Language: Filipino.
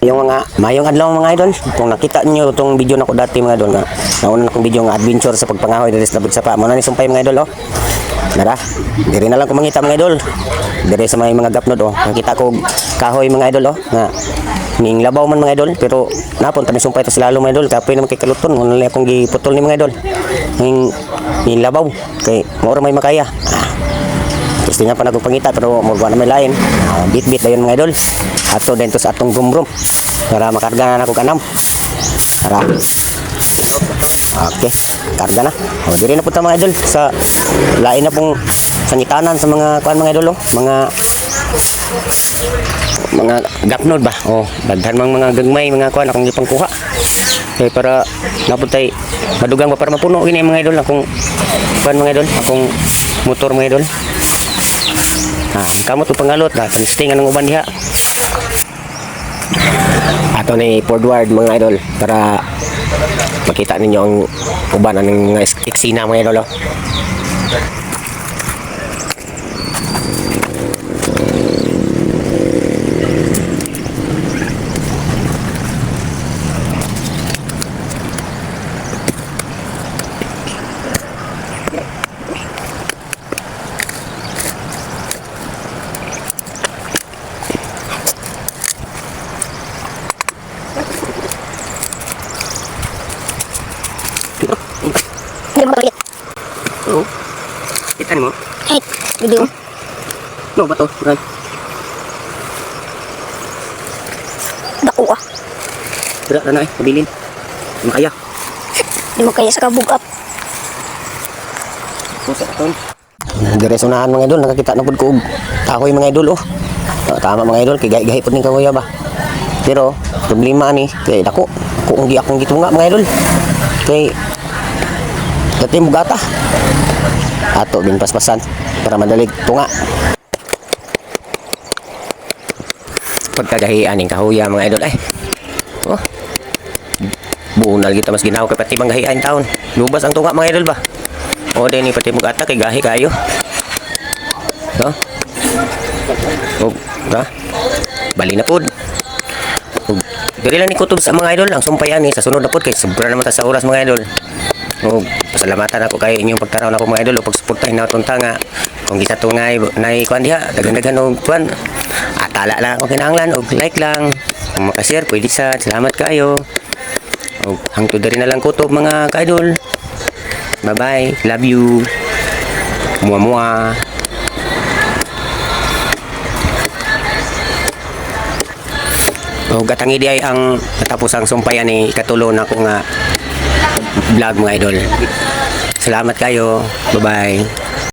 Yung mga mayong adlaw mga idol, kung nakita niyo itong video nako dati mga idol nga, nauna na akong video nga adventure sa pagpangahoy dito sa Sapa. Mo na ni sumpay mga idol oh. Nara, diri na lang ko mangita mga idol. Diri sa mga gapnod oh. Nakita ko kahoy mga idol oh nga ning labaw man mga idol pero napunta ni sumpay to sila mga idol kapoy naman kay kaluton wala akong giputol ni mga idol. Ning labaw kay mao may makaya. Gusto niya pa nagpangita pero mo na may lain. Bit-bit dayon mga idol. Ato din to sa atong gumrum para makarga na ako kanam. Para okay, karga na. O diri na punta mga idol sa lain na pong sangitanan sa mga kuan mga idol oh. Mga gapnod ba? Oh, daghan mga gagmay mga kuan akong gipangkuha. Okay, para napuntay madugang ba para mapuno gini mga idol akong kuan mga idol, akong motor mga idol. Kamu to pangalot na panistingan ng uban diha. Ato ni forward mga idol para makita ninyo ang uban ng mga eksena mga idol. Hindi mo matulit. Oo. Kita mo? Ay, video. No ba to? Right. Dako ah. Tira na eh, pabilin. Makaya. Hindi mo kaya sa kabugap. Pusa ton. Diresonahan mga idol, nakakita na pud ko kahoy mga idol oh. Tama mga idol, kay gahi pud ning kahoy ba. Pero problema ni kay dako. Kung di akong gitunga mga idol. Kay dati bugata. Ato din paspasan para madalig tunga. Pagkagahian ning kahoy mga idol ay. Oh. Bunal kita mas ginaw kay pati bang gahian taon. Lubas ang tunga mga idol ba. O din ni pati bugata kay gahi kayo. No? Oh, ha? Bali na pud. Diri lang ni kutob sa mga idol ang sumpayan ni sa sunod na pud kay sobra naman ta sa oras mga idol. O pasalamatan ako kay inyong pagtanaw nako mga idol o pagsuportahin na tunta nga kung gisa tungay nay kuan diha daghan-daghan og kuan atala lang ako kinahanglan og like lang kung maka-share pwede sa salamat kayo og hangtod diri na lang kutob mga ka-idol. Bye bye, love you, muwa. O gatangi di ay ang natapos ang sumpayan ni katulo na ko nga vlog mga idol. Salamat kayo. Bye bye.